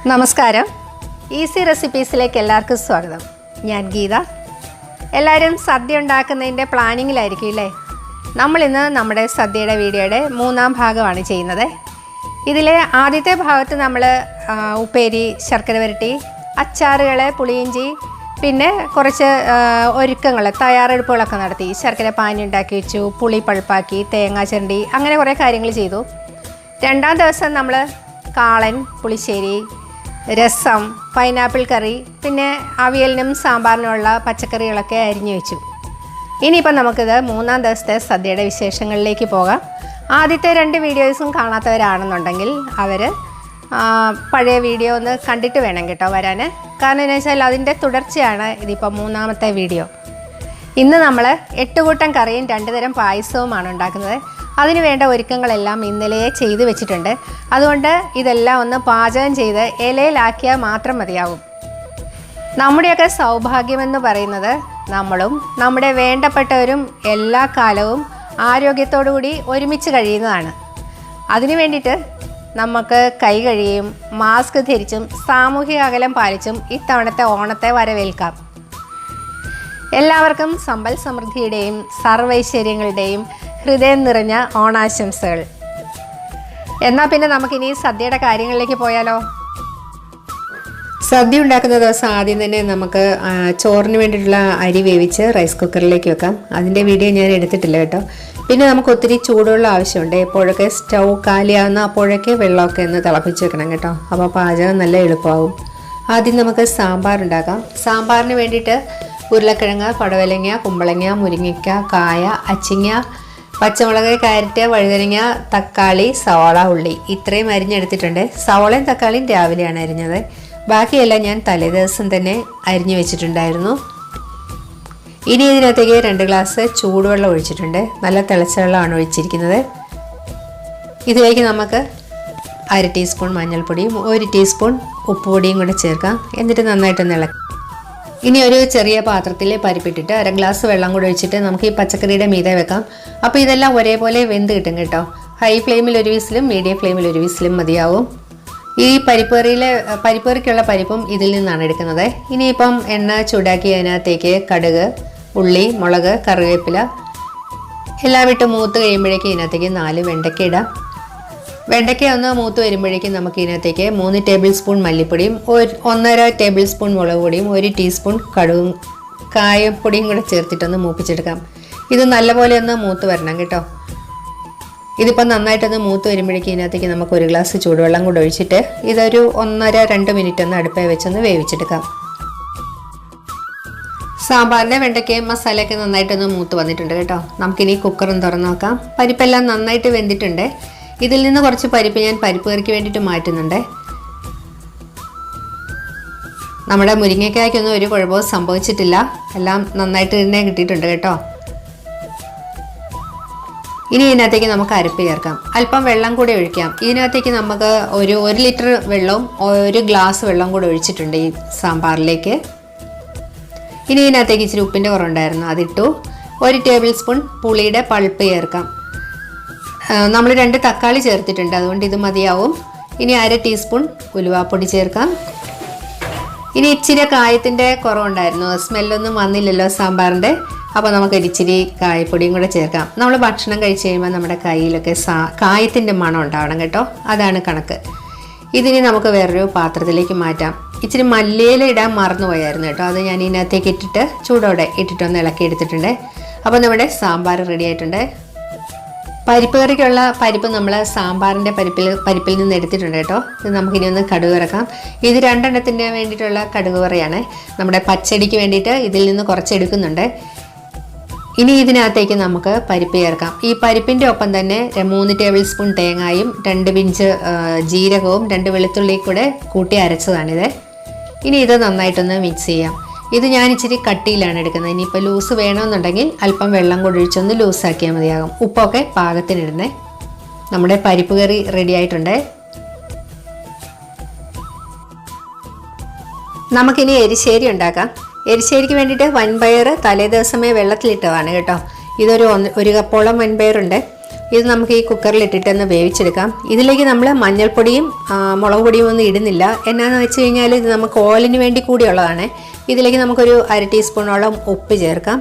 നമസ്കാരം. ഈസി റെസിപ്പീസിലേക്ക് എല്ലാവർക്കും സ്വാഗതം. ഞാൻ ഗീത. എല്ലാവരും സദ്യ ഉണ്ടാക്കുന്നതിൻ്റെ പ്ലാനിങ്ങിലായിരിക്കും അല്ലേ? നമ്മളിന്ന് നമ്മുടെ സദ്യയുടെ വീഡിയോയുടെ 3-ാം ഭാഗമാണ് ചെയ്യുന്നത്. ഇതിലെ ആദ്യത്തെ ഭാഗത്ത് നമ്മൾ ഉപ്പേരി, ശർക്കര വരട്ടി, അച്ചാറുകൾ, പുളിയിഞ്ചി, പിന്നെ കുറച്ച് ഒരുക്കങ്ങൾ, തയ്യാറെടുപ്പുകളൊക്കെ നടത്തി. ശർക്കര പാനി ഉണ്ടാക്കി വെച്ചു, പുളി പൾപ്പാക്കി, തേങ്ങ ചിരണ്ടി, അങ്ങനെ കുറേ കാര്യങ്ങൾ ചെയ്തു. 2-ാം ദിവസം നമ്മൾ കാളൻ, പുളിശ്ശേരി, രസം, പൈനാപ്പിൾ കറി, പിന്നെ അവിയലിനും സാമ്പാറിനുമുള്ള പച്ചക്കറികളൊക്കെ അരിഞ്ഞു വെച്ചു. ഇനിയിപ്പം നമുക്കിത് 3-ാം ദിവസത്തെ സദ്യയുടെ വിശേഷങ്ങളിലേക്ക് പോകാം. ആദ്യത്തെ 2 വീഡിയോസും കാണാത്തവരാണെന്നുണ്ടെങ്കിൽ അവർ പഴയ വീഡിയോ ഒന്ന് കണ്ടിട്ട് വേണം കേട്ടോ വരാൻ. കാരണം എന്ന് വെച്ചാൽ അതിൻ്റെ തുടർച്ചയാണ് ഇതിപ്പോൾ 3-ാമത്തെ വീഡിയോ. ഇന്ന് നമ്മൾ 8 കൂട്ടം കറിയും 2 തരം പായസവുമാണ് ഉണ്ടാക്കുന്നത്. അതിന് വേണ്ട ഒരുക്കങ്ങളെല്ലാം ഇന്നലെയേ ചെയ്തു വെച്ചിട്ടുണ്ട്. അതുകൊണ്ട് ഇതെല്ലാം ഒന്ന് പാചകം ചെയ്ത് ഇലയിലാക്കിയാൽ മാത്രം മതിയാവും. നമ്മുടെയൊക്കെ സൗഭാഗ്യമെന്ന് പറയുന്നത് നമ്മളും നമ്മുടെ വേണ്ടപ്പെട്ടവരും എല്ലാ കാലവും ആരോഗ്യത്തോടു കൂടി ഒരുമിച്ച് കഴിയുന്നതാണ്. അതിനു വേണ്ടിയിട്ട് നമുക്ക് കൈ കഴുകിയും മാസ്ക് ധരിച്ചും സാമൂഹിക അകലം പാലിച്ചും ഇത്തവണത്തെ ഓണത്തെ വരവേൽക്കാം. എല്ലാവർക്കും സമ്പൽ സമൃദ്ധിയുടെയും സർവൈശ്വര്യങ്ങളുടെയും ഹൃദയം നിറഞ്ഞ ഓണാശംസകൾ. എന്നാൽ പിന്നെ നമുക്കിനി സദ്യയുടെ കാര്യങ്ങളിലേക്ക് പോയാലോ? സദ്യ ഉണ്ടാക്കുന്ന ദിവസം ആദ്യം തന്നെ നമുക്ക് ചോറിന് വേണ്ടിയിട്ടുള്ള അരി വേവിച്ച് റൈസ് കുക്കറിലേക്ക് വെക്കാം. അതിൻ്റെ വീഡിയോ ഞാൻ എടുത്തിട്ടില്ല കേട്ടോ. പിന്നെ നമുക്ക് ഒത്തിരി ചൂടുവെള്ളം ആവശ്യമുണ്ട്. എപ്പോഴൊക്കെ സ്റ്റൗ കാലിയാവുന്ന അപ്പോഴൊക്കെ വെള്ളമൊക്കെ ഒന്ന് തിളപ്പിച്ച് വെക്കണം കേട്ടോ. അപ്പോൾ പാചകം നല്ല എളുപ്പമാകും. ആദ്യം നമുക്ക് സാമ്പാർ ഉണ്ടാക്കാം. സാമ്പാറിന് വേണ്ടിയിട്ട് ഉരുളക്കിഴങ്ങ്, പടവലങ്ങ, കുമ്പളങ്ങ, മുരിങ്ങയ്ക്ക, കായ, അച്ചിങ്ങ, പച്ചമുളക്, ക്യാരറ്റ്, വഴുതനങ്ങ, തക്കാളി, സവാള, ഉള്ളി ഇത്രയും അരിഞ്ഞെടുത്തിട്ടുണ്ട്. സവാളയും തക്കാളിയും രാവിലെയാണ് അരിഞ്ഞത്. ബാക്കിയെല്ലാം ഞാൻ തലേദിവസം തന്നെ അരിഞ്ഞു വെച്ചിട്ടുണ്ടായിരുന്നു. ഇനി ഇതിനകത്തേക്ക് 2 ഗ്ലാസ് ചൂടുവെള്ളം ഒഴിച്ചിട്ടുണ്ട്. നല്ല തിളച്ച വെള്ളമാണ് ഒഴിച്ചിരിക്കുന്നത്. ഇതിലേക്ക് നമുക്ക് 1/2 ടീസ്പൂൺ മഞ്ഞൾപ്പൊടിയും 1 ടീസ്പൂൺ ഉപ്പുപൊടിയും കൂടെ ചേർക്കാം. എന്നിട്ട് നന്നായിട്ടൊന്ന് ഇളക്കാം. ഇനി ഒരു ചെറിയ പാത്രത്തിൽ പരിപ്പിട്ടിട്ട് 1 ഗ്ലാസ് വെള്ളം കൂടെ ഒഴിച്ചിട്ട് നമുക്ക് ഈ പച്ചക്കറിയുടെ മീതെ വെക്കാം. അപ്പോൾ ഇതെല്ലാം ഒരേപോലെ വെന്ത് കിട്ടും കേട്ടോ. ഹൈ ഫ്ലെയിമിൽ 1 വിസിലും മീഡിയം ഫ്ലെയിമിൽ 1 വിസിലും മതിയാവും. ഈ പരിപ്പുകറിക്കുള്ള പരിപ്പും ഇതിൽ നിന്നാണ് എടുക്കുന്നത്. ഇനിയിപ്പം എണ്ണ ചൂടാക്കി അതിനകത്തേക്ക് കടുക്, ഉള്ളി, മുളക്, കറിവേപ്പില എല്ലാം ഇട്ട് മൂത്ത് കഴിയുമ്പോഴേക്കും ഇതിനകത്തേക്ക് 4 വെണ്ടയ്ക്ക ഇടാം. വെണ്ടയ്ക്ക ഒന്ന് മൂത്ത് വരുമ്പോഴേക്കും നമുക്ക് ഇതിനകത്തേക്ക് 3 ടേബിൾ സ്പൂൺ മല്ലിപ്പൊടിയും 1.5 ടേബിൾ സ്പൂൺ മുളക് പൊടിയും 1 ടീസ്പൂൺ കടുകും കായപ്പൊടിയും കൂടെ ചേർത്തിട്ടൊന്ന് മൂപ്പിച്ചെടുക്കാം. ഇത് നല്ലപോലെ ഒന്ന് മൂത്ത് വരണം കേട്ടോ. ഇതിപ്പോൾ നന്നായിട്ടൊന്ന് മൂത്ത് വരുമ്പോഴേക്കും ഇതിനകത്തേക്ക് നമുക്ക് 1 ഗ്ലാസ് ചൂടുവെള്ളം കൂടെ ഒഴിച്ചിട്ട് ഇതൊരു 1.5-2 മിനിറ്റ് ഒന്ന് അടുപ്പേ വെച്ചൊന്ന് വേവിച്ചെടുക്കാം. സാമ്പാറിൻ്റെ വെണ്ടയ്ക്കയും മസാലയൊക്കെ നന്നായിട്ടൊന്ന് മൂത്ത് വന്നിട്ടുണ്ട് കേട്ടോ. നമുക്കിനി കുക്കറും തുറന്ന് നോക്കാം. പരിപ്പെല്ലാം നന്നായിട്ട് വെന്തിട്ടുണ്ട്. ഇതിൽ നിന്ന് കുറച്ച് പരിപ്പ് ഞാൻ പരിപ്പ് കറിക്ക് വേണ്ടിയിട്ട് മാറ്റുന്നുണ്ട്. നമ്മുടെ മുരിങ്ങയ്ക്കായ്ക്കൊന്നും ഒരു കുഴപ്പവും സംഭവിച്ചിട്ടില്ല. എല്ലാം നന്നായിട്ട് തന്നെ കിട്ടിയിട്ടുണ്ട് കേട്ടോ. ഇനി ഇതിനകത്തേക്ക് നമുക്ക് അരപ്പ് ചേർക്കാം. അല്പം വെള്ളം കൂടെ ഒഴിക്കാം. ഇതിനകത്തേക്ക് നമുക്ക് ഒരു 1 ലിറ്റർ വെള്ളവും 1 ഗ്ലാസ് വെള്ളം കൂടെ ഒഴിച്ചിട്ടുണ്ട് ഈ സാമ്പാറിലേക്ക്. ഇനി ഇതിനകത്തേക്ക് ഇച്ചിരി ഉപ്പിൻ്റെ കുറവുണ്ടായിരുന്നു, അതിട്ടു. 1 ടേബിൾ സ്പൂൺ പുളിയുടെ പൾപ്പ് ചേർക്കാം. നമ്മൾ 2 തക്കാളി ചേർത്തിട്ടുണ്ട്, അതുകൊണ്ട് ഇത് മതിയാവും. ഇനി 1/2 ടീസ്പൂൺ ഉലുവാപ്പൊടി ചേർക്കാം. ഇനി ഇച്ചിരി കായത്തിൻ്റെ കുറവുണ്ടായിരുന്നു, സ്മെല്ലൊന്നും വന്നില്ലല്ലോ സാമ്പാറിൻ്റെ. അപ്പോൾ നമുക്ക് ഇച്ചിരി കായപ്പൊടിയും കൂടെ ചേർക്കാം. നമ്മൾ ഭക്ഷണം കഴിച്ച് കഴിയുമ്പോൾ നമ്മുടെ കയ്യിലൊക്കെ കായത്തിൻ്റെ മണം ഉണ്ടാവണം കേട്ടോ, അതാണ് കണക്ക്. ഇതിനി നമുക്ക് വേറൊരു പാത്രത്തിലേക്ക് മാറ്റാം. ഇച്ചിരി മല്ലിയില ഇടാൻ മറന്നുപോയായിരുന്നു കേട്ടോ, അത് ഞാൻ ഇതിനകത്തേക്ക് ഇട്ടിട്ട് ചൂടോടെ ഇട്ടിട്ടൊന്ന് ഇളക്കി എടുത്തിട്ടുണ്ട്. അപ്പോൾ നമ്മുടെ സാമ്പാർ റെഡി ആയിട്ടുണ്ട്. പരിപ്പ് കറിക്കുള്ള പരിപ്പ് നമ്മൾ സാമ്പാറിൻ്റെ പരിപ്പിൽ നിന്ന് എടുത്തിട്ടുണ്ട് കേട്ടോ. ഇത് നമുക്കിനി ഒന്ന് കടുക് ഇറക്കാം. ഇത് 2 എണ്ണത്തിന് വേണ്ടിയിട്ടുള്ള കടുക് കറിയാണ്. നമ്മുടെ പച്ചടിക്ക് വേണ്ടിയിട്ട് ഇതിൽ നിന്ന് കുറച്ച് എടുക്കുന്നുണ്ട്. ഇനി ഇതിനകത്തേക്ക് നമുക്ക് പരിപ്പ് ചേർക്കാം. ഈ പരിപ്പിൻ്റെ ഒപ്പം തന്നെ 3 ടേബിൾ സ്പൂൺ തേങ്ങായും 2 പിഞ്ച് ജീരകവും 2 വെളുത്തുള്ളിയും കൂടെ കൂട്ടി അരച്ചതാണിത്. ഇനി ഇത് നന്നായിട്ടൊന്ന് മിക്സ് ചെയ്യാം. ഇത് ഞാൻ ഇച്ചിരി കട്ടിയിലാണ് എടുക്കുന്നത്. ഇനിയിപ്പോൾ ലൂസ് വേണമെന്നുണ്ടെങ്കിൽ അല്പം വെള്ളം കൂടി ഒഴിച്ചൊന്ന് ലൂസാക്കിയാൽ മതിയാകും. ഉപ്പൊക്കെ പാകത്തിനിടുന്നേ. നമ്മുടെ പരിപ്പ് കറി റെഡി ആയിട്ടുണ്ട്. നമുക്കിനി എരിശ്ശേരി ഉണ്ടാക്കാം. എരിശ്ശേരിക്ക് വേണ്ടിയിട്ട് വൻപയർ തലേ ദിവസമേ വെള്ളത്തിലിട്ടതാണ് കേട്ടോ. ഇതൊരു 1 കപ്പോളം വൻപയറുണ്ട്. ഇത് നമുക്ക് ഈ കുക്കറിൽ ഇട്ടിട്ടൊന്ന് വേവിച്ചെടുക്കാം. ഇതിലേക്ക് നമ്മൾ മഞ്ഞൾപ്പൊടിയും മുളക് പൊടിയും ഒന്നും ഇടുന്നില്ല. എന്നാന്ന് വെച്ച് കഴിഞ്ഞാൽ ഇത് നമുക്ക് ഓലിന് വേണ്ടി കൂടിയുള്ളതാണ്. ഇതിലേക്ക് നമുക്കൊരു 1/2 ടീസ്പൂണോളം ഉപ്പ് ചേർക്കാം.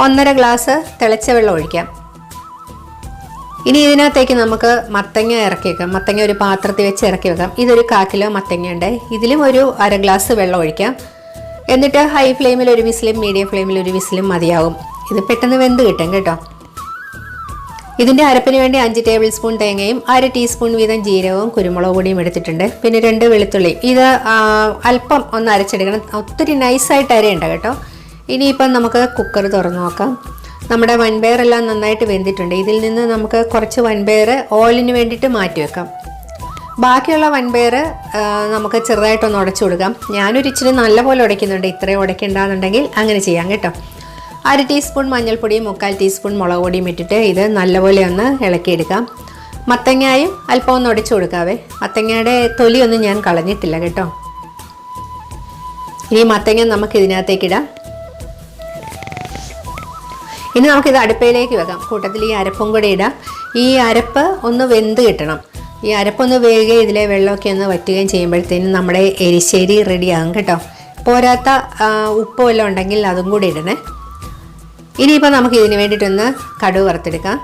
1.5 ഗ്ലാസ് തിളച്ച വെള്ളം ഒഴിക്കാം. ഇനി ഇതിനകത്തേക്ക് നമുക്ക് മത്തങ്ങ ഇറക്കി വെക്കാം. മത്തങ്ങ ഒരു പാത്രത്തിൽ വെച്ച് ഇറക്കി വെക്കാം. ഇതൊരു 1/4 കിലോ മത്തങ്ങ ഉണ്ട്. ഇതിലും ഒരു 1/2 ഗ്ലാസ് വെള്ളം ഒഴിക്കാം. എന്നിട്ട് ഹൈ ഫ്ലെയിമിൽ ഒരു വിസിലും മീഡിയം ഫ്ലെയിമിൽ ഒരു വിസിലും മതിയാവും. ഇത് പെട്ടെന്ന് വെന്ത് കിട്ടും കേട്ടോ. ഇതിൻ്റെ അരപ്പിന് വേണ്ടി 5 ടേബിൾ സ്പൂൺ തേങ്ങയും 1/2 ടീസ്പൂൺ വീതം ജീരകവും കുരുമുളക് പൊടിയും എടുത്തിട്ടുണ്ട്. പിന്നെ 2 വെളുത്തുള്ളി. ഇത് അല്പം ഒന്ന് അരച്ചെടുക്കണം. ഒത്തിരി നൈസായിട്ട് അരയുണ്ട കേട്ടോ. ഇനിയിപ്പം നമുക്ക് കുക്കർ തുറന്നു നോക്കാം. നമ്മുടെ വൻപയറെല്ലാം നന്നായിട്ട് വെന്തിട്ടുണ്ട്. ഇതിൽ നിന്ന് നമുക്ക് കുറച്ച് വൻപയർ ഓയിലിന് വേണ്ടിയിട്ട് മാറ്റി വെക്കാം. ബാക്കിയുള്ള വൻപയർ നമുക്ക് ചെറുതായിട്ടൊന്ന് ഉടച്ചു കൊടുക്കാം. ഞാനൊരു ഇച്ചിരി നല്ലപോലെ ഉടയ്ക്കുന്നുണ്ട്. ഇത്രയും ഉടയ്ക്കണ്ടെന്നുണ്ടെങ്കിൽ അങ്ങനെ ചെയ്യാം കേട്ടോ. 1/2 ടീസ്പൂൺ മഞ്ഞൾപ്പൊടിയും 1/4 ടീസ്പൂൺ മുളക് പൊടിയും ഇട്ടിട്ട് ഇത് നല്ലപോലെ ഒന്ന് ഇളക്കിയെടുക്കാം. മത്തങ്ങായും അല്പം ഒന്ന് ഉടച്ചു കൊടുക്കാവേ. മത്തങ്ങയുടെ തൊലിയൊന്നും ഞാൻ കളഞ്ഞിട്ടില്ല കേട്ടോ. ഇനി മത്തങ്ങ നമുക്ക് ഇതിനകത്തേക്ക് ഇടാം. ഇനി നമുക്കിത് അടുപ്പയിലേക്ക് വെക്കാം. കൂട്ടത്തിൽ ഈ അരപ്പും കൂടെ ഇടാം. ഈ അരപ്പ് ഒന്ന് വെന്ത് കിട്ടണം. ഈ അരപ്പൊന്ന് വേകുകയും ഇതിലെ വെള്ളമൊക്കെ ഒന്ന് വറ്റുകയും ചെയ്യുമ്പോഴത്തേനും നമ്മുടെ എരിശ്ശേരി റെഡിയാകും കേട്ടോ. പോരാത്ത ഉപ്പ് വല്ലതും ഉണ്ടെങ്കിൽ അതും കൂടി ഇടണേ. ഇനിയിപ്പോൾ നമുക്ക് ഇതിന് വേണ്ടിയിട്ടൊന്ന് കടുക് വറുത്തെടുക്കാം.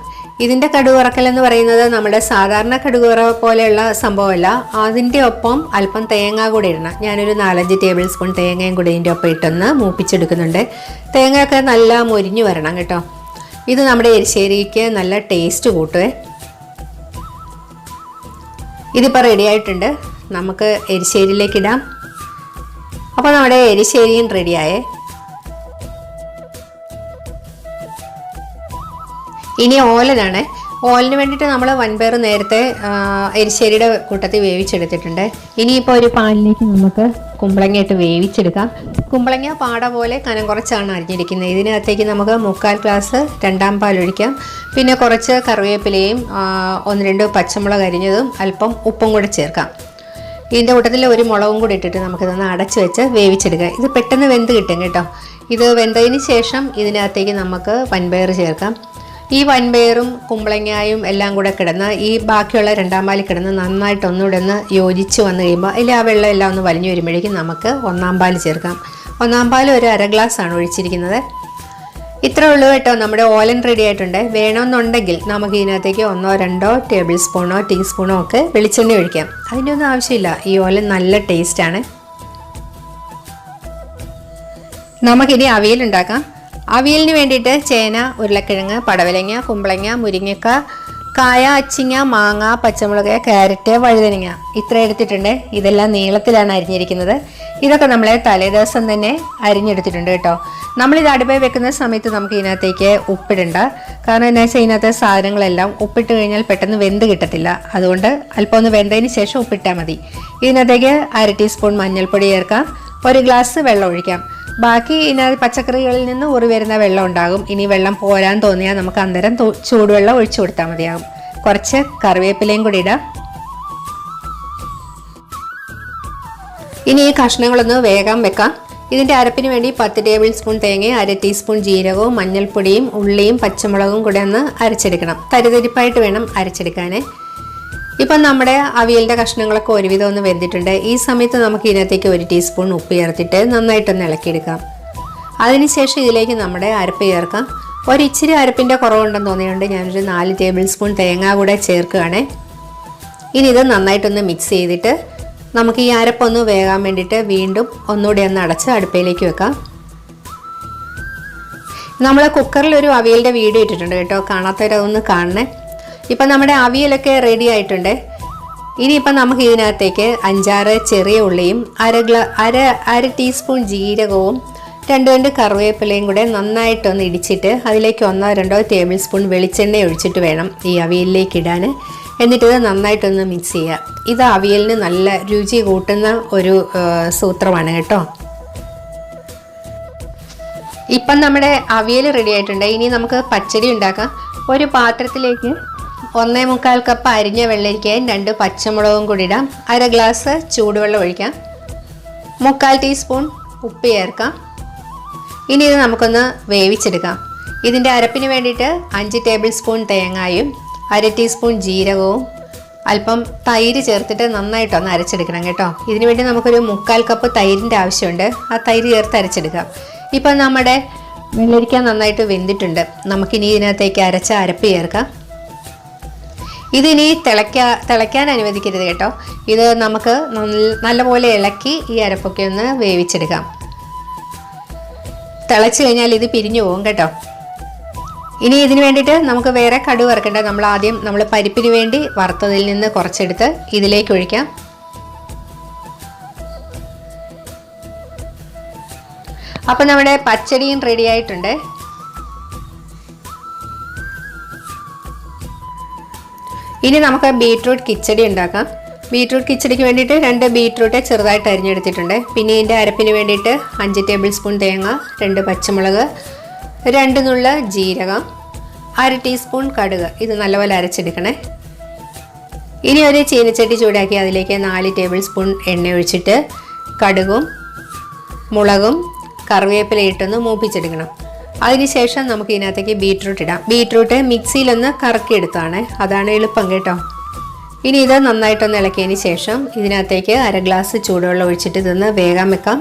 ഇതിൻ്റെ കടുക് വറക്കലെന്ന് പറയുന്നത് നമ്മുടെ സാധാരണ കടുക് വറ പോലെയുള്ള സംഭവമല്ല. അതിൻ്റെ ഒപ്പം അല്പം തേങ്ങ കൂടി ഇടണം. ഞാനൊരു 4-5 ടേബിൾ സ്പൂൺ തേങ്ങയും കൂടി ഇതിൻ്റെ ഒപ്പം ഇട്ടൊന്ന് മൂപ്പിച്ചെടുക്കുന്നുണ്ട്. തേങ്ങയൊക്കെ നല്ല മൊരിഞ്ഞു വരണം കേട്ടോ. ഇത് നമ്മുടെ എരിശ്ശേരിക്ക് നല്ല ടേസ്റ്റ് കൂട്ടുവേ. ഇതിപ്പോൾ റെഡി ആയിട്ടുണ്ട്. നമുക്ക് എരിശ്ശേരിയിലേക്ക് ഇടാം. അപ്പോൾ നമ്മുടെ എരിശ്ശേരിയും റെഡിയായേ. ഇനി ഓലനാണ്. ഓലിന് വേണ്ടിയിട്ട് നമ്മൾ വൻപയർ നേരത്തെ എരിശ്ശേരിയുടെ കൂട്ടത്തിൽ വേവിച്ചെടുത്തിട്ടുണ്ട്. ഇനിയിപ്പോൾ ഒരു പാനിലേക്ക് നമുക്ക് കുമ്പളങ്ങ ഇട്ട് വേവിച്ചെടുക്കാം. കുമ്പളങ്ങ പാട പോലെ കനം കുറച്ചാണ് അരിഞ്ഞിരിക്കുന്നത്. ഇതിനകത്തേക്ക് നമുക്ക് 1/4 ഗ്ലാസ് രണ്ടാം പാൽ ഒഴിക്കാം. പിന്നെ കുറച്ച് കറിവേപ്പിലയും 1-2 പച്ചമുളക് അരിഞ്ഞതും അല്പം ഉപ്പും കൂടെ ചേർക്കാം. ഇതിൻ്റെ കൂട്ടത്തിൽ ഒരു മുളകും കൂടി ഇട്ടിട്ട് നമുക്കിതൊന്ന് അടച്ച് വെച്ച് വേവിച്ചെടുക്കാം. ഇത് പെട്ടെന്ന് വെന്ത് കിട്ടും കേട്ടോ. ഇത് വെന്തതിന് ശേഷം ഇതിനകത്തേക്ക് നമുക്ക് വൻപയർ ചേർക്കാം. ഈ വൻപയറും കുമ്പളങ്ങായും എല്ലാം കൂടെ കിടന്ന് ഈ ബാക്കിയുള്ള രണ്ടാം പാലിൽ കിടന്ന് നന്നായിട്ട് ഒന്നുകൂടെ ഒന്ന് യോജിച്ച് വന്നു കഴിയുമ്പോൾ അതിൽ ആ വെള്ളം എല്ലാം ഒന്ന് വലിഞ്ഞു വരുമ്പോഴേക്കും നമുക്ക് 1-ാം പാൽ ചേർക്കാം. 1-ാം പാൽ ഒരു 1/2 ഗ്ലാസ്സാണ് ഒഴിച്ചിരിക്കുന്നത്. ഇത്രേ ഉള്ളൂ കേട്ടോ. നമ്മുടെ ഓലൻ റെഡി ആയിട്ടുണ്ട്. വേണമെന്നുണ്ടെങ്കിൽ നമുക്ക് ഇതിനകത്തേക്ക് 1-2 ടേബിൾ സ്പൂണോ ടീസ്പൂണോ ഒക്കെ വെളിച്ചെണ്ണ ഒഴിക്കാം. അതിൻ്റെ ഒന്നും ആവശ്യമില്ല. ഈ ഓലൻ നല്ല ടേസ്റ്റാണ്. നമുക്കിനി അവിയൽ ഉണ്ടാക്കാം. അവിയലിന് വേണ്ടിയിട്ട് ചേന, ഉരുളക്കിഴങ്ങ്, പടവലങ്ങ, കുമ്പളങ്ങ, മുരിങ്ങക്ക, കായ, അച്ചിങ്ങ, മാങ്ങ, പച്ചമുളക്, ക്യാരറ്റ്, വഴുതനങ്ങ ഇത്ര എടുത്തിട്ടുണ്ട്. ഇതെല്ലാം നീളത്തിലാണ് അരിഞ്ഞിരിക്കുന്നത്. ഇതൊക്കെ നമ്മൾ തലേദിവസം തന്നെ അരിഞ്ഞെടുത്തിട്ടുണ്ട് കേട്ടോ. നമ്മളിത് അടുപ്പിൽ വെക്കുന്ന സമയത്ത് നമുക്ക് ഇതിനകത്തേക്ക് ഉപ്പിടണ്ട. കാരണം എന്താ വെച്ചാൽ ഇതിനകത്തെ സാധനങ്ങളെല്ലാം ഉപ്പിട്ട് കഴിഞ്ഞാൽ പെട്ടെന്ന് വെന്ത് കിട്ടത്തില്ല. അതുകൊണ്ട് അല്പം ഒന്ന് വെന്തതിന് ശേഷം ഉപ്പിട്ടാൽ മതി. ഇതിനകത്തേക്ക് 1/2 ടീസ്പൂൺ മഞ്ഞൾപ്പൊടി ചേർക്കാം. 1 ഗ്ലാസ് വെള്ളം ഒഴിക്കാം. ബാക്കി ഇതിനകത്ത് പച്ചക്കറികളിൽ നിന്ന് ഊറി വരുന്ന വെള്ളം ഉണ്ടാകും. ഇനി വെള്ളം പോരാൻ തോന്നിയാൽ നമുക്ക് അന്നേരം ചൂടുവെള്ളം ഒഴിച്ചു കൊടുത്താൽ മതിയാകും. കുറച്ച് കറിവേപ്പിലയും കൂടി ഇടാം. ഇനി ഈ കഷ്ണങ്ങളൊന്ന് വേഗം വെക്കാം. ഇതിൻ്റെ അരപ്പിന് വേണ്ടി 10 ടേബിൾ സ്പൂൺ തേങ്ങയും 1/2 ടീസ്പൂൺ ജീരകവും മഞ്ഞൾപ്പൊടിയും ഉള്ളിയും പച്ചമുളകും കൂടെ ഒന്ന് അരച്ചെടുക്കണം. തരിതരിപ്പായിട്ട് വേണം അരച്ചെടുക്കാൻ. ഇപ്പം നമ്മുടെ അവിയലിൻ്റെ കഷ്ണങ്ങളൊക്കെ ഒരുവിധം ഒന്ന് വെന്തിട്ടുണ്ട്. ഈ സമയത്ത് നമുക്ക് ഇതിനകത്തേക്ക് 1 ടീസ്പൂൺ ഉപ്പ് ചേർത്തിട്ട് നന്നായിട്ടൊന്ന് ഇളക്കിയെടുക്കാം. അതിനുശേഷം ഇതിലേക്ക് നമ്മുടെ അരപ്പ് ചേർക്കാം. ഒരിച്ചിരി അരപ്പിൻ്റെ കുറവുണ്ടെന്ന് തോന്നിയുണ്ട് ഞാനൊരു 4 ടേബിൾ സ്പൂൺ തേങ്ങ കൂടെ ചേർക്കുകയാണ്. ഇനി ഇത് നന്നായിട്ടൊന്ന് മിക്സ് ചെയ്തിട്ട് നമുക്ക് ഈ അരപ്പൊന്ന് വേകാൻ വേണ്ടിയിട്ട് വീണ്ടും ഒന്നുകൂടി ഒന്ന് അടച്ച് അടുപ്പയിലേക്ക് വെക്കാം. നമ്മൾ കുക്കറിൽ ഒരു അവിയലിൻ്റെ വീഡിയോ ഇട്ടിട്ടുണ്ട് കേട്ടോ. കാണാത്തവരതൊന്ന് കാണണേ. ഇപ്പം നമ്മുടെ അവിയലൊക്കെ റെഡി ആയിട്ടുണ്ട്. ഇനിയിപ്പം നമുക്ക് ഇതിനകത്തേക്ക് 5-6 ചെറിയ ഉള്ളിയും 1/2 ടീസ്പൂൺ ജീരകവും 2 കറിവേപ്പിലയും കൂടെ നന്നായിട്ടൊന്ന് ഇടിച്ചിട്ട് അതിലേക്ക് 1-2 ടേബിൾ സ്പൂൺ വെളിച്ചെണ്ണ ഒഴിച്ചിട്ട് വേണം ഈ അവിയലിലേക്ക് ഇടാൻ. എന്നിട്ടിത് നന്നായിട്ടൊന്ന് മിക്സ് ചെയ്യുക. ഇത് അവിയലിന് നല്ല രുചി കൂട്ടുന്ന ഒരു സൂത്രമാണ് കേട്ടോ. ഇപ്പം നമ്മുടെ അവിയൽ റെഡി ആയിട്ടുണ്ട്. ഇനി നമുക്ക് പച്ചടി ഉണ്ടാക്കാം. ഒരു പാത്രത്തിലേക്ക് 1/4 കപ്പ് അരിഞ്ഞ വെള്ളരിക്കയും 2 പച്ചമുളകും കൂടി ഇടാം. 1/2 ഗ്ലാസ് ചൂടുവെള്ളം ഒഴിക്കാം. 1/4 ടീസ്പൂൺ ഉപ്പ് ചേർക്കാം. ഇനി ഇത് നമുക്കൊന്ന് വേവിച്ചെടുക്കാം. ഇതിൻ്റെ അരപ്പിന് വേണ്ടിയിട്ട് 5 ടേബിൾ സ്പൂൺ തേങ്ങായും 1 ടീസ്പൂൺ ജീരകവും അല്പം തൈര് ചേർത്തിട്ട് നന്നായിട്ടൊന്ന് അരച്ചെടുക്കണം കേട്ടോ. ഇതിനു വേണ്ടി നമുക്കൊരു 1/4 കപ്പ് തൈരിൻ്റെ ആവശ്യമുണ്ട്. ആ തൈര് ചേർത്ത് അരച്ചെടുക്കാം. ഇപ്പം നമ്മുടെ വെള്ളരിക്ക നന്നായിട്ട് വെന്തിട്ടുണ്ട്. നമുക്കിനി ഇതിനകത്തേക്ക് അരച്ച അരപ്പ് ചേർക്കാം. ഇതിനി തിളയ്ക്കാൻ അനുവദിക്കരുത് കേട്ടോ. ഇത് നമുക്ക് നല്ലപോലെ ഇളക്കി ഈ അരപ്പൊക്കെ ഒന്ന് വേവിച്ചെടുക്കാം. തിളച്ച് കഴിഞ്ഞാൽ ഇത് പിരിഞ്ഞു പോകും കേട്ടോ. ഇനി ഇതിന് വേണ്ടിയിട്ട് നമുക്ക് വേറെ കടുക് വറുക്കണ്ട. നമ്മൾ പരിപ്പിന് വേണ്ടി വറുത്തതിൽ നിന്ന് കുറച്ചെടുത്ത് ഇതിലേക്ക് ഒഴിക്കാം. അപ്പം നമ്മുടെ പച്ചടിയും റെഡി ആയിട്ടുണ്ട്. ഇനി നമുക്ക് ബീട്രൂട്ട് കിച്ചടി ഉണ്ടാക്കാം. ബീട്രൂട്ട് കിച്ചടിക്ക് വേണ്ടിയിട്ട് 2 ബീട്രൂട്ട് ചെറുതായിട്ട് അരിഞ്ഞെടുത്തിട്ടുണ്ട്. പിന്നെ ഇതിൻ്റെ അരപ്പിന് വേണ്ടിയിട്ട് 5 ടേബിൾ സ്പൂൺ തേങ്ങ, 2 പച്ചമുളക്, 2 നുള്ള ജീരകം, 1/2 ടീസ്പൂൺ കടുക്. ഇത് നല്ലപോലെ അരച്ചെടുക്കണേ. ഇനി ഒരു ചീനച്ചട്ടി ചൂടാക്കി അതിലേക്ക് 4 ടേബിൾ സ്പൂൺ എണ്ണ ഒഴിച്ചിട്ട് കടുകും മുളകും കറിവേപ്പില ഇട്ടൊന്ന് മൂപ്പിച്ചെടുക്കണം. അതിനുശേഷം നമുക്ക് ഇതിനകത്തേക്ക് ബീട്രൂട്ട് ഇടാം. ബീട്രൂട്ട് മിക്സിയിലൊന്ന് കറക്കിയെടുത്താണ്, അതാണ് എളുപ്പം കേട്ടോ. ഇനി ഇത് നന്നായിട്ടൊന്ന് ഇളക്കിയതിന് ശേഷം ഇതിനകത്തേക്ക് 1/2 ഗ്ലാസ് ചൂടുവെള്ളം ഒഴിച്ചിട്ട് ഇതൊന്ന് വേഗം വെക്കാം.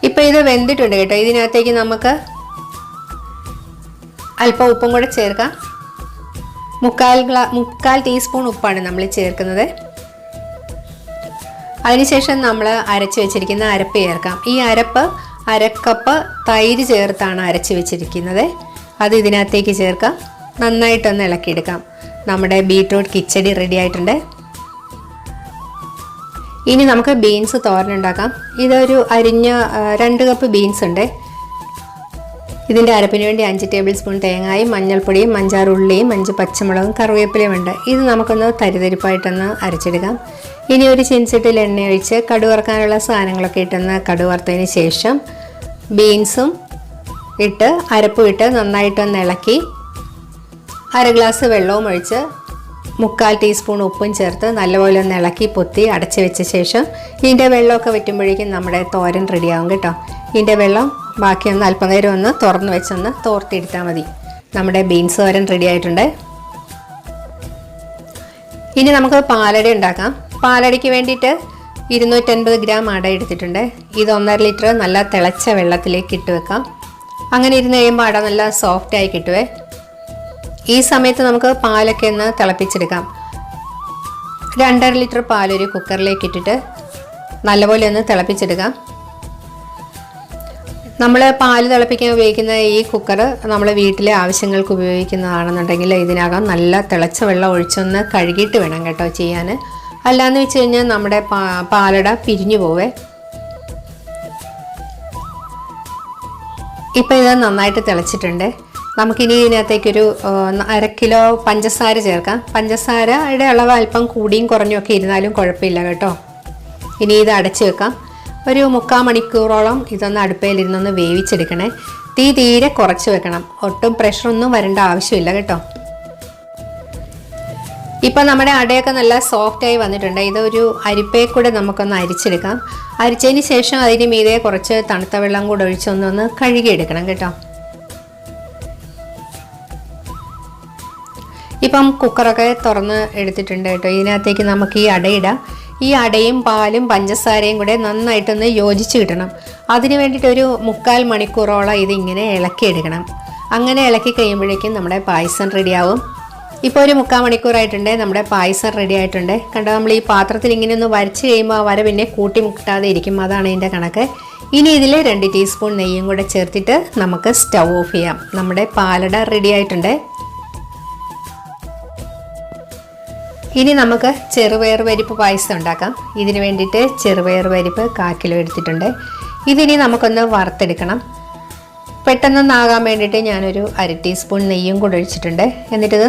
ഇപ്പം ഇത് വെന്തിട്ടുണ്ട് കേട്ടോ. ഇതിനകത്തേക്ക് നമുക്ക് അല്പം ഉപ്പും കൂടെ ചേർക്കാം. 1/4 ടീസ്പൂൺ ഉപ്പാണ് നമ്മൾ ചേർക്കുന്നത്. അതിനുശേഷം നമ്മൾ അരച്ച് വെച്ചിരിക്കുന്ന അരപ്പ് ചേർക്കാം. ഈ അരപ്പ് 1/2 കപ്പ് തൈര് ചേർത്താണ് അരച്ച് വെച്ചിരിക്കുന്നത്. അത് ഇതിനകത്തേക്ക് ചേർക്കാം. നന്നായിട്ടൊന്ന് ഇളക്കിയെടുക്കാം. നമ്മുടെ ബീട്രൂട്ട് കിച്ചടി റെഡി ആയിട്ടുണ്ട്. ഇനി നമുക്ക് ബീൻസ് തോരൻ ഉണ്ടാക്കാം. ഇതൊരു അരിഞ്ഞ 2 കപ്പ് ബീൻസ് ഉണ്ട്. ഇതിൻ്റെ അരപ്പിന് വേണ്ടി 5 ടേബിൾ സ്പൂൺ തേങ്ങയും മഞ്ഞൾപ്പൊടിയും 5-6 ഉള്ളിയും 5 പച്ചമുളകും കറിവേപ്പിലയും ഉണ്ട്. ഇത് നമുക്കൊന്ന് തരിതരിപ്പായിട്ടൊന്ന് അരച്ചെടുക്കാം. ഇനി ഒരു ചീനച്ചട്ടിയിൽ എണ്ണ ഒഴിച്ച് കടുക് വറുക്കാനുള്ള സാധനങ്ങളൊക്കെ ഇട്ടൊന്ന് കടുക് വറുത്തതിന് ശേഷം ബീൻസും ഇട്ട് അരപ്പും ഇട്ട് നന്നായിട്ടൊന്ന് ഇളക്കി 1/2 ഗ്ലാസ് വെള്ളവും ഒഴിച്ച് 1/4 ടീസ്പൂൺ ഉപ്പും ചേർത്ത് നല്ലപോലെ ഒന്ന് ഇളക്കി പൊത്തി അടച്ചു വെച്ച ശേഷം ഇതിൻ്റെ വെള്ളമൊക്കെ വറ്റുമ്പോഴേക്കും നമ്മുടെ തോരൻ റെഡിയാവും കേട്ടോ. ഇതിൻ്റെ വെള്ളം ബാക്കിയൊന്ന് അല്പം നേരം ഒന്ന് തുറന്ന് വെച്ചൊന്ന് തോർത്തിയെടുത്താൽ മതി. നമ്മുടെ ബീൻസ് തോരൻ റെഡി ആയിട്ടുണ്ട്. ഇനി നമുക്ക് പാലട ഉണ്ടാക്കാം. പാലടയ്ക്ക് വേണ്ടിയിട്ട് 250 ഗ്രാം അട എടുത്തിട്ടുണ്ട്. ഇത് 1.5 ലിറ്റർ നല്ല തിളച്ച വെള്ളത്തിലേക്ക് ഇട്ട് വെക്കാം. അങ്ങനെ ഇരുന്ന് കഴിയുമ്പോൾ അട നല്ല സോഫ്റ്റായി കിട്ടുവേ. ഈ സമയത്ത് നമുക്ക് പാലൊക്കെ ഒന്ന് തിളപ്പിച്ചെടുക്കാം. 2.5 ലിറ്റർ പാലൊരു കുക്കറിലേക്ക് ഇട്ടിട്ട് നല്ലപോലെ ഒന്ന് തിളപ്പിച്ചെടുക്കാം. നമ്മൾ പാല് തിളപ്പിക്കാൻ ഉപയോഗിക്കുന്ന ഈ കുക്കർ നമ്മൾ വീട്ടിലെ ആവശ്യങ്ങൾക്ക് ഉപയോഗിക്കുന്നതാണെന്നുണ്ടെങ്കിൽ ഇതിനകം നല്ല തിളച്ച വെള്ളം ഒഴിച്ചൊന്ന് കഴുകിയിട്ട് വേണം കേട്ടോ ചെയ്യാൻ. അല്ലാന്ന് വെച്ച് കഴിഞ്ഞാൽ നമ്മുടെ പാലട പിരിഞ്ഞു പോവേ. ഇപ്പം ഇത് നന്നായിട്ട് തിളച്ചിട്ടുണ്ട്. നമുക്കിനി ഇതിനകത്തേക്കൊരു 1/2 കിലോ പഞ്ചസാര ചേർക്കാം. പഞ്ചസാരയുടെ അളവ് അല്പം കൂടിയും കുറഞ്ഞും ഒക്കെ ഇരുന്നാലും കുഴപ്പമില്ല കേട്ടോ. ഇനി ഇത് അടച്ചു വെക്കാം. ഒരു 3/4 മണിക്കൂറോളം ഇതൊന്ന് അടുപ്പയിലിരുന്നൊന്ന് വേവിച്ചെടുക്കണേ. തീ തീരെ കുറച്ച് വെക്കണം. ഒട്ടും പ്രഷറൊന്നും വരേണ്ട ആവശ്യമില്ല കേട്ടോ. ഇപ്പം നമ്മുടെ അടയൊക്കെ നല്ല സോഫ്റ്റായി വന്നിട്ടുണ്ട്. ഇതൊരു അരിപ്പയിൽ കൂടെ നമുക്കൊന്ന് അരിച്ചെടുക്കാം. അരിച്ചതിന് ശേഷം അതിന് മീതെ കുറച്ച് തണുത്ത വെള്ളം കൂടെ ഒഴിച്ചൊന്നൊന്ന് കഴുകിയെടുക്കണം കേട്ടോ. ഇപ്പം കുക്കറൊക്കെ തുറന്ന് എടുത്തിട്ടുണ്ട് കേട്ടോ. ഇതിനകത്തേക്ക് നമുക്ക് ഈ അടയിടാം. ഈ അടയും പാലും പഞ്ചസാരയും കൂടെ നന്നായിട്ടൊന്ന് യോജിച്ച് കിട്ടണം. അതിന് വേണ്ടിയിട്ട് ഒരു 3/4 മണിക്കൂറോളം ഇതിങ്ങനെ ഇളക്കിയെടുക്കണം. അങ്ങനെ ഇളക്കി കഴിയുമ്പോഴേക്കും നമ്മുടെ പായസം റെഡിയാവും. ഇപ്പോൾ ഒരു 3/4 മണിക്കൂറായിട്ടുണ്ട്. നമ്മുടെ പായസം റെഡി ആയിട്ടുണ്ട്. കണ്ടോ, നമ്മൾ ഈ പാത്രത്തിൽ ഇങ്ങനെ ഒന്ന് വരച്ച് കഴിയുമ്പോൾ ആ വര പിന്നെ കൂട്ടി മുട്ടാതെ ഇരിക്കും. അതാണ് ഇതിൻ്റെ കണക്ക്. ഇനി ഇതിൽ 2 ടീസ്പൂൺ നെയ്യും കൂടെ ചേർത്തിട്ട് നമുക്ക് സ്റ്റൗ ഓഫ് ചെയ്യാം. നമ്മുടെ പാലട റെഡി ആയിട്ടുണ്ട്. ഇനി നമുക്ക് ചെറുപയർ പരിപ്പ് പായസം ഉണ്ടാക്കാം. ഇതിന് വേണ്ടിയിട്ട് ചെറുപയർ പരിപ്പ് 1/4 കിലോ എടുത്തിട്ടുണ്ട്. ഇതിനി നമുക്കൊന്ന് വറുത്തെടുക്കണം. പെട്ടെന്നൊന്നാകാൻ വേണ്ടിയിട്ട് ഞാനൊരു 1/2 ടീസ്പൂൺ നെയ്യും കൂടെ ഒഴിച്ചിട്ടുണ്ട്. എന്നിട്ടിത്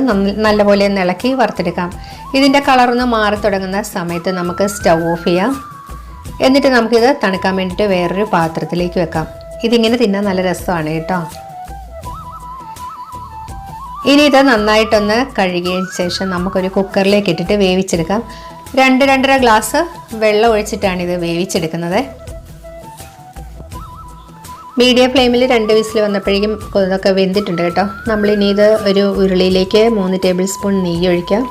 നല്ലപോലെ ഒന്ന് ഇളക്കി വറുത്തെടുക്കാം. ഇതിൻ്റെ കളറൊന്ന് മാറി തുടങ്ങുന്ന സമയത്ത് നമുക്ക് സ്റ്റൗ ഓഫ് ചെയ്യാം. എന്നിട്ട് നമുക്കിത് തണുക്കാൻ വേണ്ടിയിട്ട് വേറൊരു പാത്രത്തിലേക്ക് വെക്കാം. ഇതിങ്ങനെ തിന്നാൻ നല്ല രസമാണ് കേട്ടോ. ഇനി ഇത് നന്നായിട്ടൊന്ന് കഴുകിയതിന് ശേഷം നമുക്കൊരു കുക്കറിലേക്ക് ഇട്ടിട്ട് വേവിച്ചെടുക്കാം. 2-2.5 ഗ്ലാസ് വെള്ളം ഒഴിച്ചിട്ടാണ് ഇത് വേവിച്ചെടുക്കുന്നത്. മീഡിയം ഫ്ലെയിമിൽ 2 വിസിൽ വന്നപ്പോഴേക്കും ഇതൊക്കെ വെന്തിട്ടുണ്ട് കേട്ടോ. നമ്മളിനി ഇത് ഒരു ഉരുളിയിലേക്ക് 3 ടേബിൾ സ്പൂൺ നെയ്യ് ഒഴിക്കാം.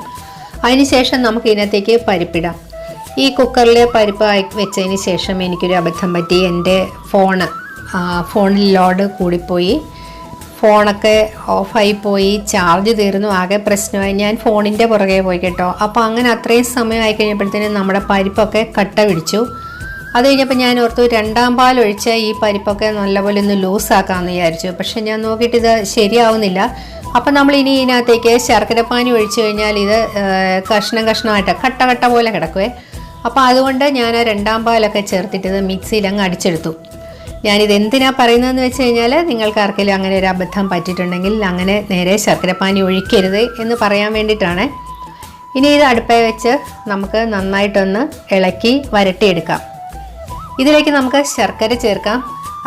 അതിനുശേഷം നമുക്ക് ഇതിനകത്തേക്ക് പരിപ്പിടാം. ഈ കുക്കറിൽ പരിപ്പ് വെച്ചതിന് ശേഷം എനിക്കൊരു അബദ്ധം പറ്റി. എൻ്റെ ഫോണിൽ ലോഡ് കൂടിപ്പോയി, ഫോണൊക്കെ ഓഫായി പോയി, ചാർജ് തീർന്നു, ആകെ പ്രശ്നമായി. ഞാൻ ഫോണിൻ്റെ പുറകെ പോയി കേട്ടോ. അപ്പോൾ അങ്ങനെ അത്രയും സമയം ആയി കഴിഞ്ഞപ്പോഴത്തേനും നമ്മുടെ പരിപ്പൊക്കെ കട്ട പിടിച്ചു. അത് കഴിഞ്ഞപ്പോൾ ഞാൻ ഓർത്തു 2ാം പാൽ ഒഴിച്ച് ഈ പരിപ്പൊക്കെ നല്ലപോലെ ഒന്ന് ലൂസാക്കാമെന്ന് വിചാരിച്ചു. പക്ഷെ ഞാൻ നോക്കിയിട്ട് ഇത് ശരിയാവുന്നില്ല. അപ്പം നമ്മൾ ഇനി ഇതിനകത്തേക്ക് ശർക്കരപ്പാനി ഒഴിച്ചു കഴിഞ്ഞാൽ ഇത് കഷ്ണമായിട്ട് കട്ട പോലെ കിടക്കുവേ. അപ്പോൾ അതുകൊണ്ട് ഞാൻ 2ാം പാലൊക്കെ ചേർത്തിട്ട് ഇത് മിക്സിയിൽ അങ്ങ് അടിച്ചെടുത്തു. ഞാനിത് എന്തിനാണ് പറയുന്നതെന്ന് വെച്ച് കഴിഞ്ഞാൽ നിങ്ങൾക്ക് ആർക്കെങ്കിലും അങ്ങനെ ഒരു അബദ്ധം പറ്റിയിട്ടുണ്ടെങ്കിൽ അങ്ങനെ നേരെ ശർക്കരപ്പാനി ഒഴിക്കരുത് എന്ന് പറയാൻ വേണ്ടിയിട്ടാണ്. ഇനി ഇത് അടുപ്പേ വെച്ച് നമുക്ക് നന്നായിട്ടൊന്ന് ഇളക്കി വരട്ടിയെടുക്കാം. ഇതിലേക്ക് നമുക്ക് ശർക്കര ചേർക്കാം.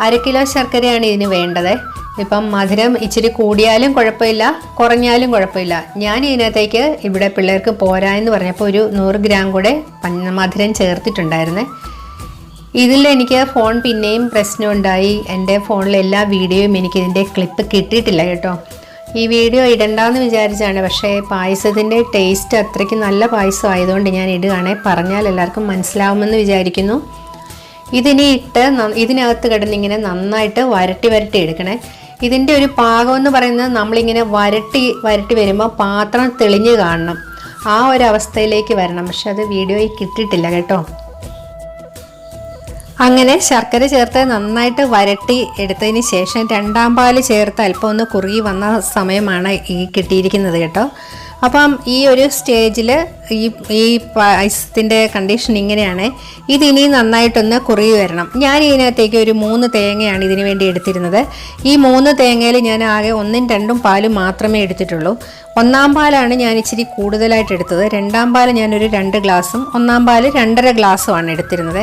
1/2 കിലോ ശർക്കരയാണ് ഇതിന് വേണ്ടത്. ഇപ്പം മധുരം ഇച്ചിരി കൂടിയാലും കുഴപ്പമില്ല, കുറഞ്ഞാലും കുഴപ്പമില്ല. ഞാൻ ഇതിനകത്തേക്ക് ഇവിടെ പിള്ളേർക്ക് പോരാ എന്ന് പറഞ്ഞപ്പോൾ ഒരു 100 ഗ്രാം കൂടെ മധുരം ചേർത്തിട്ടുണ്ടായിരുന്നേ. ഇതിൽ എനിക്ക് ഫോൺ പിന്നെയും പ്രശ്നമുണ്ടായി. എൻ്റെ ഫോണിലെ എല്ലാ വീഡിയോയും എനിക്കിതിൻ്റെ ക്ലിപ്പ് കിട്ടിയിട്ടില്ല കേട്ടോ. ഈ വീഡിയോ ഇടണ്ടെന്ന് വിചാരിച്ചാണ്. പക്ഷേ പായസത്തിൻ്റെ ടേസ്റ്റ് അത്രയ്ക്ക് നല്ല പായസം ആയതുകൊണ്ട് ഞാൻ ഇടുകയാണെ. പറഞ്ഞാൽ എല്ലാവർക്കും മനസ്സിലാവുമെന്ന് വിചാരിക്കുന്നു. ഇതിനി ഇട്ട് ഇതിനകത്ത് കിടന്നിങ്ങനെ നന്നായിട്ട് വരട്ടി എടുക്കണേ. ഇതിൻ്റെ ഒരു പാകം എന്ന് പറയുന്നത് നമ്മളിങ്ങനെ വരട്ടി വരുമ്പോൾ പാത്രം തെളിഞ്ഞ് കാണണം, ആ ഒരു അവസ്ഥയിലേക്ക് വരണം. പക്ഷെ അത് വീഡിയോയിൽ കിട്ടിയിട്ടില്ല കേട്ടോ. അങ്ങനെ ശർക്കര ചേർത്ത് നന്നായിട്ട് വരട്ടി എടുത്തതിന് ശേഷം 2ാം പാല് ചേർത്ത് അല്പം ഒന്ന് കുറുകി വന്ന സമയമാണ് ഈ കിട്ടിയിരിക്കുന്നത് കേട്ടോ. അപ്പം ഈ ഒരു സ്റ്റേജിൽ ഈ പായസത്തിൻ്റെ കണ്ടീഷൻ ഇങ്ങനെയാണ്. ഇതിനി നന്നായിട്ടൊന്ന് കുറുകി വരണം. ഞാൻ ഇതിനകത്തേക്ക് ഒരു 3 തേങ്ങയാണ് ഇതിനു വേണ്ടി എടുത്തിരുന്നത്. ഈ 3 തേങ്ങയിൽ ഞാൻ ആകെ 1ഉം 2ഉം പാല് മാത്രമേ എടുത്തിട്ടുള്ളൂ. 1ാം പാലാണ് ഞാൻ ഇച്ചിരി കൂടുതലായിട്ട് എടുത്തത്. 2ാം പാല് ഞാനൊരു 2 ഗ്ലാസും 1ാം പാല് 2.5 ഗ്ലാസുമാണ് എടുത്തിരുന്നത്.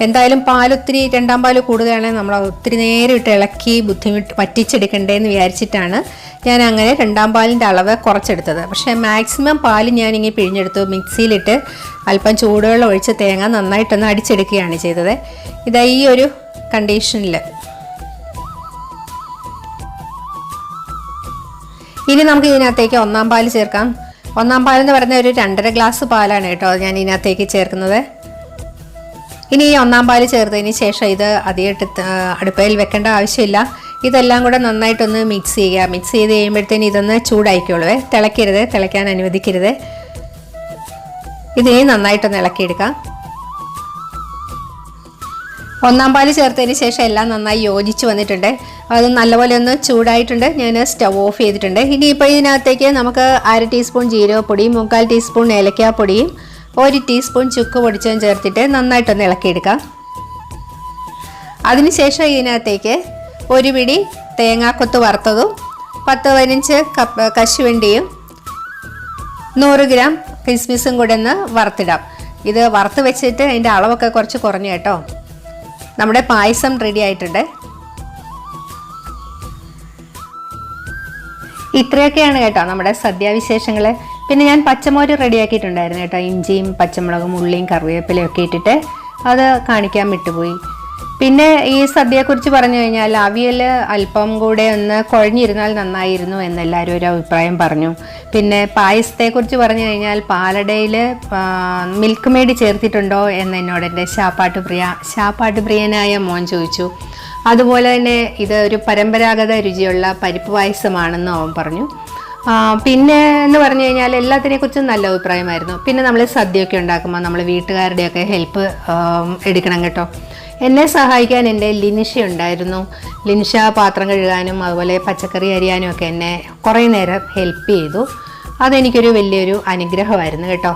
എന്തായാലും പാലൊത്തിരി 2ാം പാല് കൂടുതലാണെങ്കിൽ നമ്മൾ ഒത്തിരി നേരം ഇട്ട് ഇളക്കി വറ്റിച്ചെടുക്കണ്ടേന്ന് വിചാരിച്ചിട്ടാണ് ഞാൻ അങ്ങനെ 2ാം പാലിൻ്റെ അളവ് കുറച്ചെടുത്തത്. പക്ഷേ മാക്സിമം പാല് ഞാനിങ്ങനെ പിഴിഞ്ഞെടുത്തു. മിക്സിയിലിട്ട് അല്പം ചൂടുവെള്ളം ഒഴിച്ച് തേങ്ങ നന്നായിട്ടൊന്ന് അടിച്ചെടുക്കുകയാണ് ചെയ്തത്. ഇതാ ഈ ഒരു കണ്ടീഷനിൽ. ഇനി നമുക്ക് ഇതിനകത്തേക്ക് 1ാം പാല് ചേർക്കാം. 1ാം പാലെന്ന് പറയുന്ന ഒരു 2.5 ഗ്ലാസ് പാലാണ് കേട്ടോ ഞാൻ ഇതിനകത്തേക്ക് ചേർക്കുന്നത്. ഇനി ഈ 1ാം പാല് ചേർത്തതിന് ശേഷം ഇത് അധികം അടുപ്പയിൽ വെക്കേണ്ട ആവശ്യമില്ല. ഇതെല്ലാം കൂടെ നന്നായിട്ടൊന്ന് മിക്സ് ചെയ്യുക. മിക്സ് ചെയ്ത് കഴിയുമ്പോഴത്തേന് ഇതൊന്ന് ചൂടായിക്കോളൂ. തിളയ്ക്കാൻ അനുവദിക്കരുത്. ഇതിനെ നന്നായിട്ടൊന്ന് ഇളക്കിയെടുക്കാം. 1ാം പാല് ചേർത്തതിന് ശേഷം എല്ലാം നന്നായി യോജിച്ച് വന്നിട്ടുണ്ട്. അത് നല്ലപോലെ ഒന്ന് ചൂടായിട്ടുണ്ട്. ഞാൻ സ്റ്റവ് ഓഫ് ചെയ്തിട്ടുണ്ട്. ഇനിയിപ്പോൾ ഇതിനകത്തേക്ക് നമുക്ക് 1/2 ടീസ്പൂൺ ജീരകപ്പൊടിയും 3/4 ടീസ്പൂൺ ഏലക്കാപ്പൊടിയും 1 ടീസ്പൂൺ ചുക്ക് പൊടിച്ചതും ചേർത്തിട്ട് നന്നായിട്ടൊന്ന് ഇളക്കിയെടുക്കാം. അതിനുശേഷം ഇതിനകത്തേക്ക് 1 പിടി തേങ്ങാക്കൊത്ത് വറുത്തതും 10-15 കപ്പ് കശുവണ്ടിയും 100 ഗ്രാം കിസ്മിസും കൂടെ ഒന്ന് വറുത്തിടാം. ഇത് വറുത്ത് വെച്ചിട്ട് അതിൻ്റെ അളവൊക്കെ കുറച്ച് കുറഞ്ഞു കേട്ടോ. നമ്മുടെ പായസം റെഡി ആയിട്ടുണ്ട്. ഇത്രയൊക്കെയാണ് കേട്ടോ നമ്മുടെ സദ്യാവിശേഷങ്ങൾ. പിന്നെ ഞാൻ പച്ചമോര് റെഡിയാക്കിയിട്ടുണ്ടായിരുന്നു കേട്ടോ. ഇഞ്ചിയും പച്ചമുളകും ഉള്ളിയും കറിവേപ്പിലയും ഒക്കെ ഇട്ടിട്ട് അത് കാണിക്കാൻ വിട്ടുപോയി. പിന്നെ ഈ സദ്യയെക്കുറിച്ച് പറഞ്ഞു കഴിഞ്ഞാൽ അവിയൽ അല്പം കൂടെ ഒന്ന് കുഴഞ്ഞിരുന്നാൽ നന്നായിരുന്നു എന്നെല്ലാവരും ഒരു അഭിപ്രായം പറഞ്ഞു. പിന്നെ പായസത്തെക്കുറിച്ച് പറഞ്ഞു കഴിഞ്ഞാൽ പാലടയിൽ മിൽക്ക് മെയ്ഡ് ചേർത്തിട്ടുണ്ടോ എന്ന് എന്നോട് എൻ്റെ ശാപ്പാട്ടുപ്രിയനായ മോൻ ചോദിച്ചു. അതുപോലെ തന്നെ ഇത് ഒരു പരമ്പരാഗത രുചിയുള്ള പരിപ്പ് പായസമാണെന്ന് അവൻ പറഞ്ഞു. പിന്നെ എന്ന് പറഞ്ഞു കഴിഞ്ഞാൽ എല്ലാത്തിനെക്കുറിച്ചും നല്ല അഭിപ്രായമായിരുന്നു. പിന്നെ നമ്മൾ സദ്യയൊക്കെ ഉണ്ടാക്കുമ്പോൾ നമ്മൾ വീട്ടുകാരുടെയൊക്കെ ഹെൽപ്പ് എടുക്കണം കേട്ടോ. എന്നെ സഹായിക്കാൻ എൻ്റെ ലിനിഷ ഉണ്ടായിരുന്നു. ലിനിഷ പാത്രം കഴുകാനും അതുപോലെ പച്ചക്കറി അരിയാനും ഒക്കെ എന്നെ കുറേ നേരം ഹെൽപ്പ് ചെയ്തു. അതെനിക്കൊരു വലിയൊരു അനുഗ്രഹമായിരുന്നു കേട്ടോ.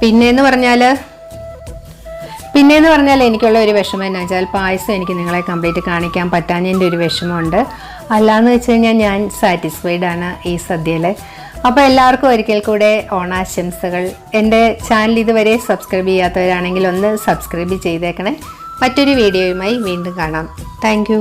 പിന്നെയെന്ന് പറഞ്ഞാൽ എനിക്കുള്ള ഒരു വിഷമം എന്ന് വെച്ചാൽ പായസം എനിക്ക് നിങ്ങളെ കംപ്ലീറ്റ് കാണിക്കാൻ പറ്റാഞ്ഞതിൻ്റെ ഒരു വിഷമമുണ്ട്. അല്ലാന്ന് വെച്ച് കഴിഞ്ഞാൽ ഞാൻ സാറ്റിസ്ഫൈഡ് ആണ് ഈ സദ്യയിൽ. അപ്പോൾ എല്ലാവർക്കും ഒരിക്കൽ കൂടെ ഓണാശംസകൾ. എൻ്റെ ചാനൽ ഇതുവരെ സബ്സ്ക്രൈബ് ചെയ്യാത്തവരാണെങ്കിൽ ഒന്ന് സബ്സ്ക്രൈബ് ചെയ്തേക്കണേ. മറ്റൊരു വീഡിയോയുമായി വീണ്ടും കാണാം. താങ്ക്